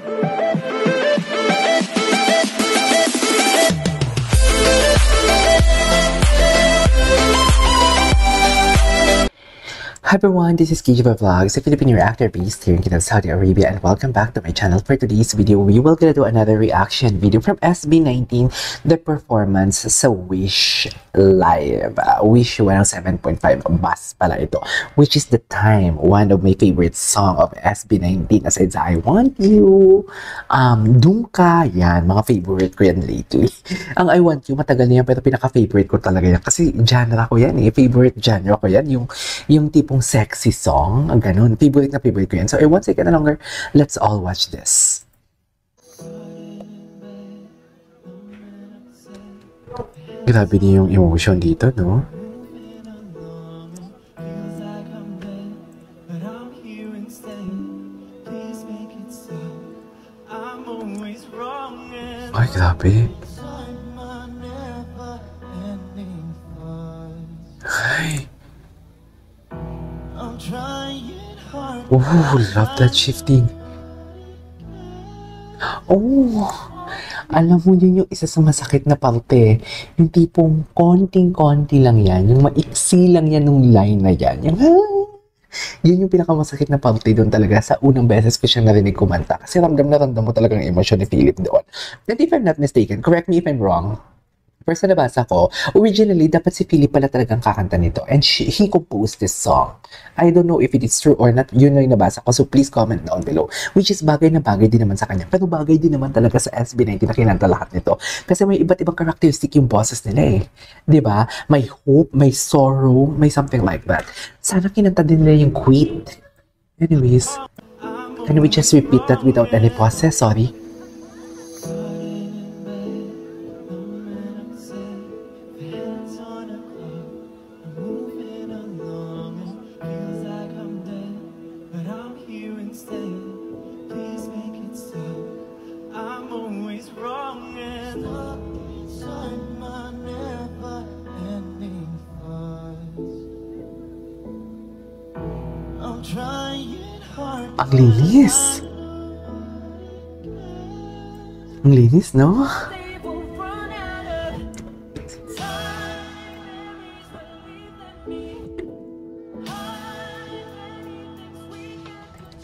Hi everyone, this is KJ Vlogs, a Filipino reactor based here in Saudi Arabia, and welcome back to my channel. For today's video, we will gonna do another reaction video from SB19, the performance sa Wish Live. Wish 107.5 bus pala ito, which is the time, one of my favorite song of SB19 aside sa I Want You, Dumka, yan, mga favorite ko yan lately. Ang I Want You, matagal na yan, pero pinaka-favorite ko talaga yan. Kasi genre ko yan favorite genre ko yan, yung tipong sexy song, ganun. Favorite na favorite ko yan. So, I won't take it no longer. Let's all watch this. Grabe niya yung emotion dito, no? Ay, grabe. Ay. Oh, love that shifting. Oh, alam mo yun yung isa sa masakit na parte. Yung tipong konting-konti lang yan. Yung maiksi lang yan nung line na yan. Yun yung pinakamasakit na parte doon talaga sa unang beses ko siya narinig kumanta. Kasi ramdam na ramdam mo talagang emosyon ni Philip doon. And if I'm not mistaken, correct me if I'm wrong, first na nabasa ko, originally, dapat si Philip pala talagang kakanta nito. And he composed this song. I don't know if it is true or not. Yun na yung nabasa ko. So please comment down below. Which is bagay na bagay din naman sa kanya. Pero bagay din naman talaga sa SB19 na kinanta lahat nito. Kasi may iba't ibang characteristic yung boses nila eh. Diba? May hope, may sorrow, may something like that. Sana kinanta din nila yung quit. Anyways, can we just repeat that without any pauses? Sorry. Ang linis! Ang linis, no?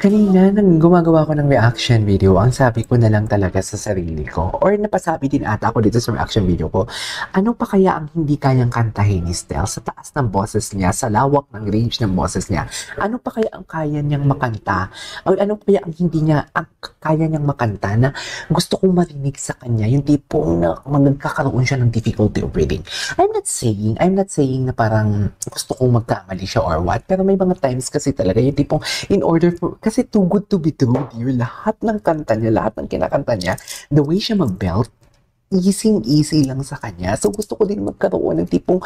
Kanina, nang gumagawa ko ng reaction video, ang sabi ko na lang talaga sa sarili ko, or napasabi din ata ako dito sa reaction video ko, ano pa kaya ang hindi kayang kantahin ni Stell sa taas ng boses niya, sa lawak ng range ng boses niya? Ano pa kaya ang kaya niyang makanta? O ano pa kaya ang hindi niya, ang kaya niyang makanta na gusto kong marinig sa kanya, yung tipong na magkakaroon siya ng difficulty of breathing. I'm not saying na parang gusto kong magkamali siya or what, pero may mga times kasi talaga yung tipong in order for, kasi too good to be true, dear. Lahat ng kanta niya, lahat ng kinakanta niya, the way siya mag-belt, easy lang sa kanya. So gusto ko din magkaroon ng tipong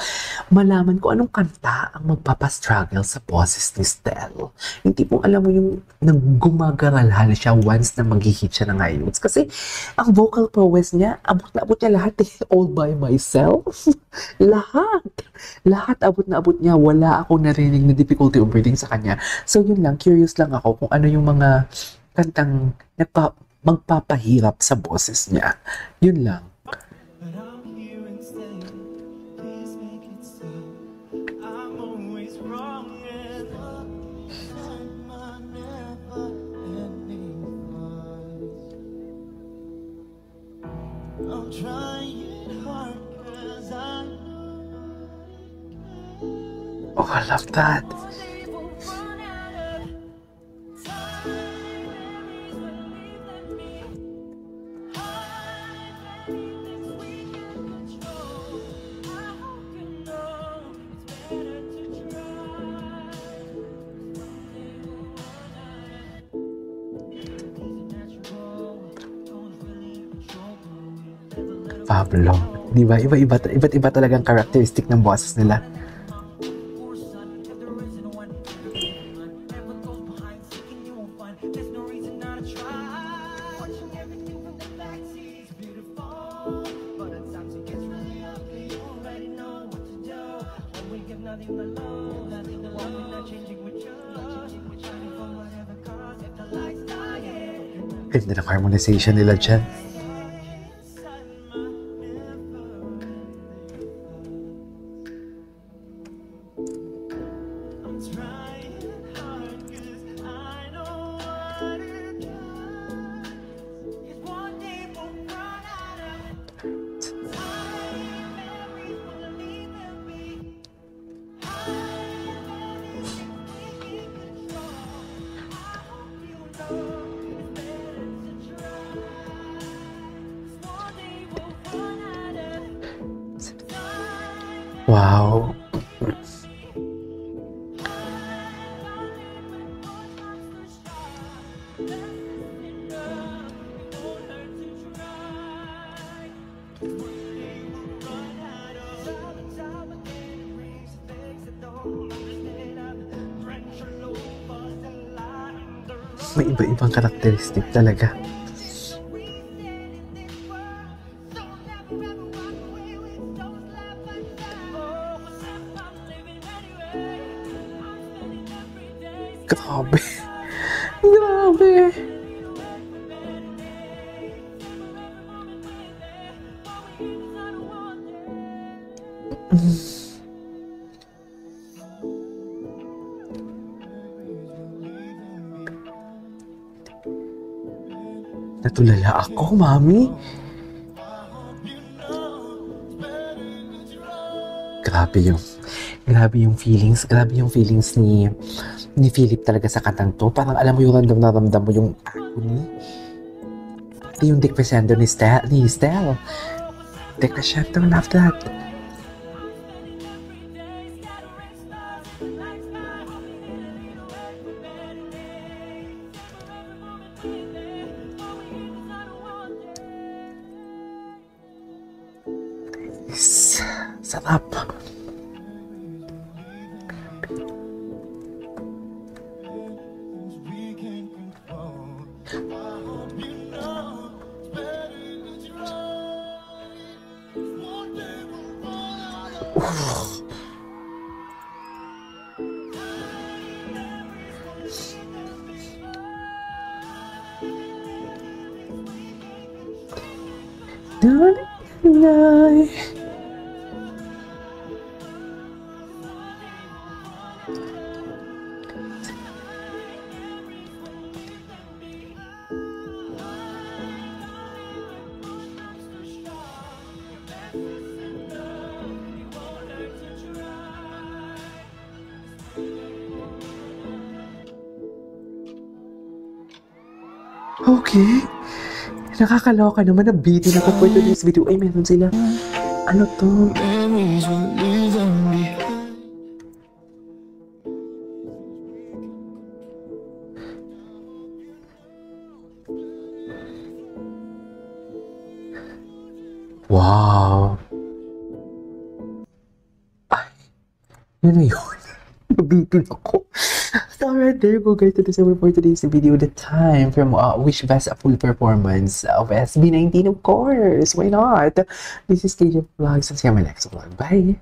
malaman ko anong kanta ang magpapastruggle sa boses ni Stell. Yung tipong alam mo yung naggumagaralhal siya once na mag-hit siya ng high notes. Kasi ang vocal prowess niya, abot na abot niya lahat all by myself. Lahat abot na abot niya. Wala akong narinig na difficulty of breathing sa kanya. So yun lang, curious lang ako kung ano yung mga kantang magpapahirap sa boses niya. Yun lang. Oh, I love that. Pablo, di ba? Iba't iba talagang characteristic ng boses nila. Ganda ng harmonization nila dyan. Wow. May iba-ibang karakteristik talaga. Grabe. Grabe. Natulala ako, mami. Grabe yung feelings ni Philip talaga sa kantang to. Parang alam mo yung ramdam mo yung agony. Pati yung decrescendo ni Stell. Decrescendo, love that. Sarap. Okay. Nakakaloka naman. Nabitin ako for today's video. Ay, meron sila. Ano to? Wow. Ay, yun na yun. Nabitin ako. So right there you go guys, that is it for today's video. The time from Wish Best a full performance of SB19, of course. Why not? This is KJ Vlogs. See you in my next vlog. Bye!